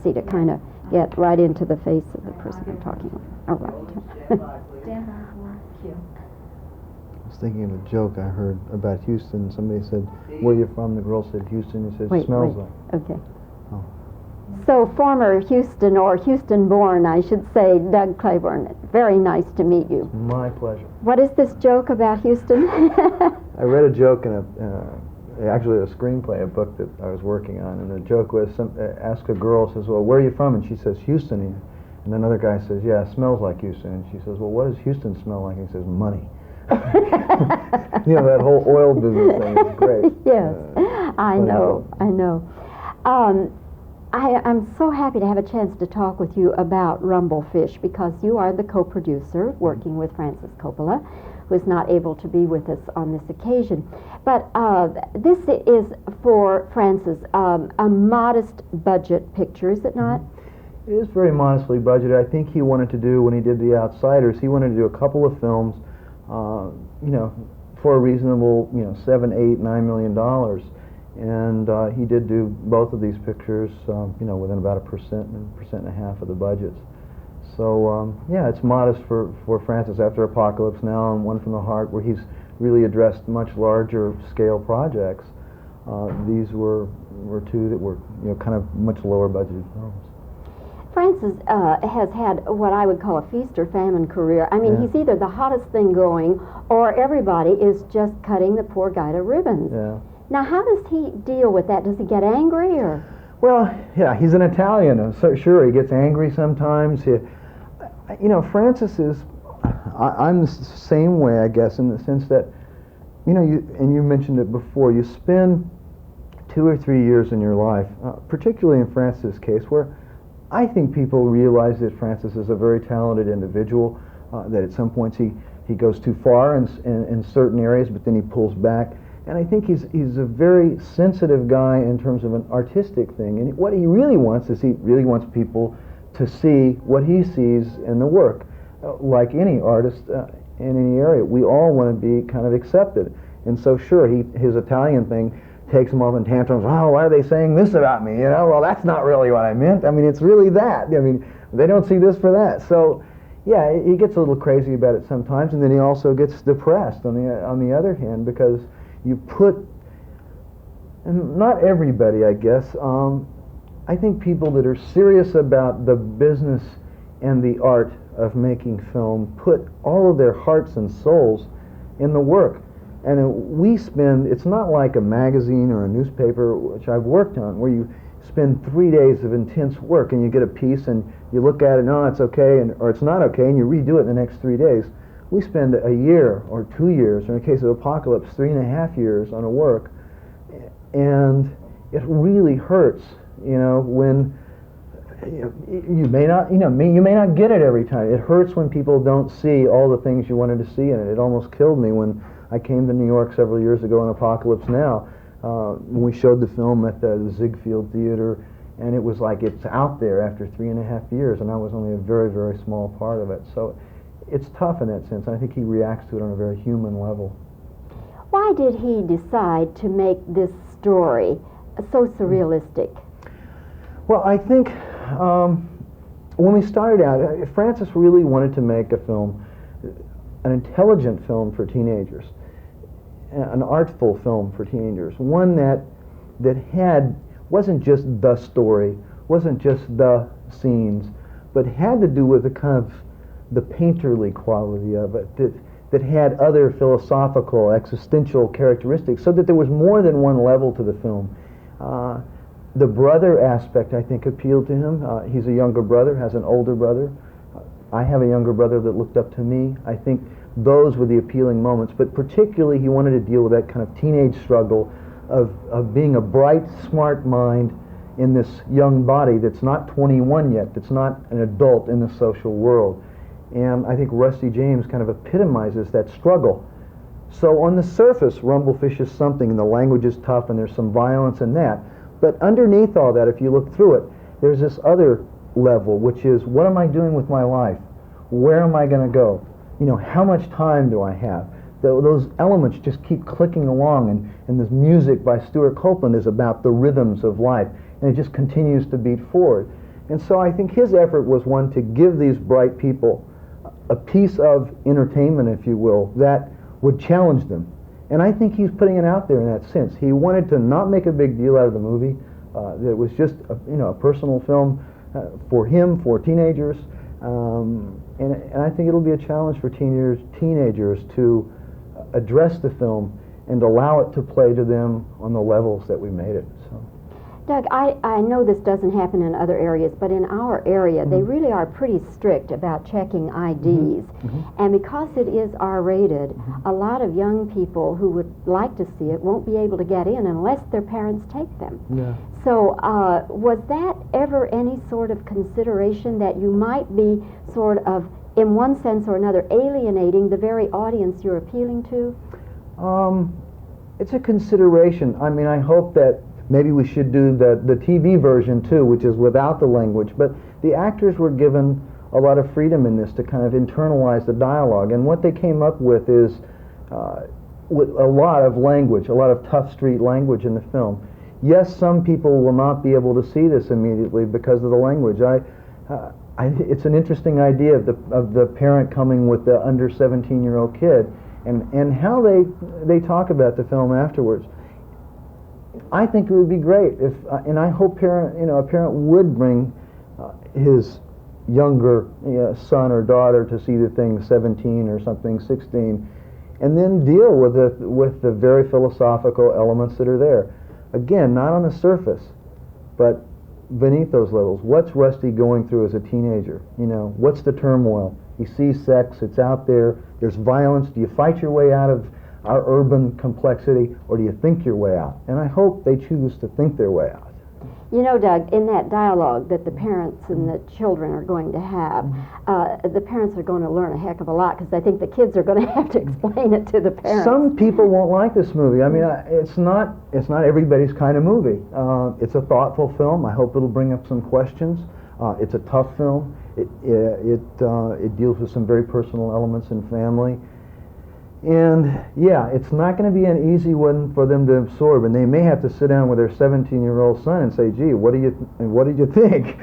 See, to kind of get right into the face of the person I'm talking with. All right. I was thinking of a joke I heard about Houston. Somebody said, "Where you from?" The girl said, "Houston." He said, "Smells like." Okay. Oh. So, former Houston, or Houston-born, I should say, Doug Clayboune. Very nice to meet you. My pleasure. What is this joke about Houston? I read a joke in actually a screenplay, a book that I was working on, and the joke was, ask a girl, says, "Well, where are you from?" And she says, "Houston." And another guy says, "Yeah, it smells like Houston." And she says, "Well, what does Houston smell like?" And he says, "Money." You know, that whole oil business thing is great. Yes, I know. I'm so happy to have a chance to talk with you about Rumblefish, because you are the co-producer working with Francis Coppola, who is not able to be with us on this occasion. But this is, for Francis, a modest budget picture, is it not? It is very modestly budgeted. I think he wanted to do, when he did The Outsiders, he wanted to do a couple of films, you know, for a reasonable, you know, $7, $8, $9 million. And he did do both of these pictures, you know, within about 1.5% of the budgets. So yeah, it's modest for Francis after Apocalypse Now and One from the Heart, where he's really addressed much larger scale projects. These were two that were, you know, kind of much lower budgeted films. Francis has had what I would call a feast or famine career. I mean, he's either the hottest thing going, or everybody is just cutting the poor guy to ribbons. Yeah. Now, how does he deal with that? Does he get angry, or? Well, yeah, he's an Italian, and so sure, he gets angry sometimes. You know, Francis is, I'm the same way, I guess, in the sense that, you know, you mentioned it before, you spend 2 or 3 years in your life, particularly in Francis' case, where I think people realize that Francis is a very talented individual, that at some points he goes too far in certain areas, but then he pulls back. And I think he's a very sensitive guy in terms of an artistic thing. And what he really wants is, he really wants people to see what he sees in the work. Like any artist in any area, we all want to be kind of accepted. And so sure, his Italian thing takes him off in tantrums. "Oh, why are they saying this about me? You know, well, that's not really what I meant. I mean, it's really that. I mean, they don't see this for that." So yeah, he gets a little crazy about it sometimes, and then he also gets depressed on the other hand, because you put, and not everybody, I guess, I think people that are serious about the business and the art of making film put all of their hearts and souls in the work. And we spend, it's not like a magazine or a newspaper, which I've worked on, where you spend 3 days of intense work and you get a piece and you look at it, no, it's okay, or it's not okay, and you redo it in the next 3 days. We spend a year or 2 years, or in the case of Apocalypse, 3.5 years on a work, and it really hurts, you know, when you may not get it every time. It hurts when people don't see all the things you wanted to see in it. It almost killed me when I came to New York several years ago on Apocalypse Now, when we showed the film at the Ziegfeld Theater, and it was like it's out there after 3.5 years, and I was only a very, very small part of it. So it's tough in that sense. I think he reacts to it on a very human level. Why did he decide to make this story so surrealistic? Well, I think when we started out, Francis really wanted to make a film, an intelligent film for teenagers, an artful film for teenagers, one that wasn't just the story, wasn't just the scenes, but had to do with the kind of the painterly quality of it, that had other philosophical, existential characteristics, so that there was more than one level to the film. The brother aspect, I think, appealed to him. He's a younger brother, has an older brother. I have a younger brother that looked up to me. I think those were the appealing moments, but particularly he wanted to deal with that kind of teenage struggle of being a bright, smart mind in this young body that's not 21 yet, that's not an adult in the social world. And I think Rusty James kind of epitomizes that struggle. So on the surface, Rumblefish is something, and the language is tough, and there's some violence in that. But underneath all that, if you look through it, there's this other level, which is, what am I doing with my life? Where am I going to go? You know, how much time do I have? Those elements just keep clicking along, and this music by Stuart Copeland is about the rhythms of life, and it just continues to beat forward. And so I think his effort was one to give these bright people a piece of entertainment, if you will, that would challenge them. And I think he's putting it out there in that sense. He wanted to not make a big deal out of the movie. That it was just a personal film for him, for teenagers. And I think it'll be a challenge for teenagers to address the film and allow it to play to them on the levels that we made it. So. Doug, I know this doesn't happen in other areas, but in our area, they really are pretty strict about checking IDs. And because it is R-rated, a lot of young people who would like to see it won't be able to get in unless their parents take them. Yeah. So was that ever any sort of consideration that you might be sort of, in one sense or another, alienating the very audience you're appealing to? It's a consideration. I mean, I hope that maybe we should do the TV version too, which is without the language. But the actors were given a lot of freedom in this to kind of internalize the dialogue. And what they came up with is with a lot of language, a lot of tough street language in the film. Yes, some people will not be able to see this immediately because of the language. It's an interesting idea of the parent coming with the under 17-year-old kid and how they talk about the film afterwards. I think it would be great if, and I hope a parent would bring his younger son or daughter to see the thing 17 or something, 16, and then deal with the very philosophical elements that are there. Again, not on the surface, but beneath those levels. What's Rusty going through as a teenager? What's the turmoil? He sees sex, it's out there, there's violence. Do you fight your way out of our urban complexity, or do you think your way out? And I hope they choose to think their way out. You know, Doug, in that dialogue that the parents and the children are going to have, the parents are going to learn a heck of a lot, because I think the kids are going to have to explain it to the parents. Some people won't like this movie. I mean, it's not everybody's kind of movie. It's a thoughtful film. I hope it'll bring up some questions. It's a tough film. It deals with some very personal elements in family. And yeah, it's not going to be an easy one for them to absorb, and they may have to sit down with their 17-year-old son and say, "Gee, what did you think?"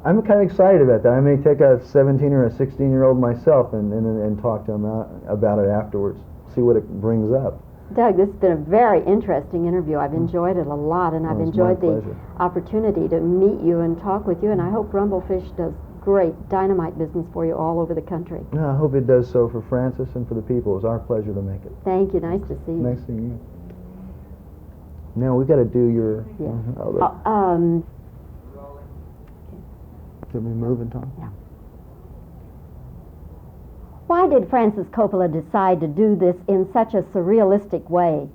I'm kind of excited about that. I may take a 17 or a 16-year-old myself and talk to them about it afterwards, see what it brings up. Doug, this has been a very interesting interview. I've enjoyed it a lot, and I've enjoyed the opportunity to meet you and talk with you, and I hope Rumblefish does great dynamite business for you all over the country. I hope it does so for Francis and for the people. It was our pleasure to make it. Thank you. Nice to see you. Nice seeing you. Now we've got to do your... Can we move and talk? Yeah. Why did Francis Coppola decide to do this in such a surrealistic way?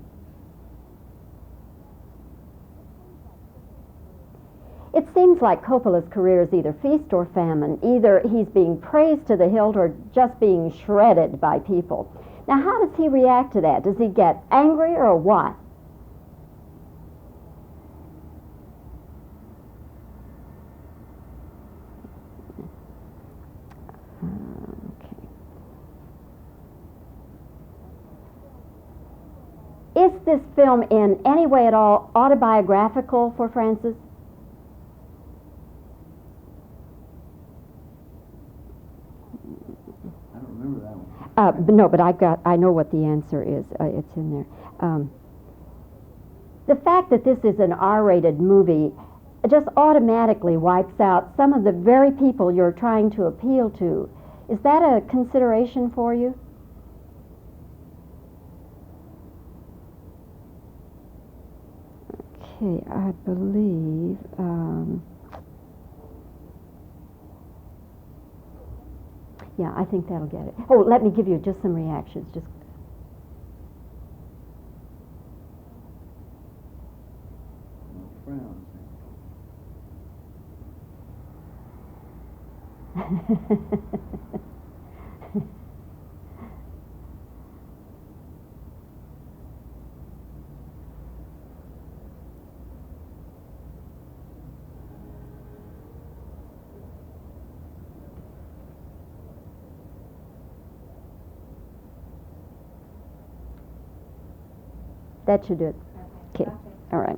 It seems like Coppola's career is either feast or famine. Either he's being praised to the hilt or just being shredded by people. Now, how does he react to that? Does he get angry or what? Is this film in any way at all autobiographical for Francis? No, but I know what the answer is. It's in there. The fact that this is an R-rated movie just automatically wipes out some of the very people you're trying to appeal to. Is that a consideration for you? Okay, I believe... yeah, I think that'll get it. Oh, let me give you just some reactions. Just frowns. That should do it. Okay. All right.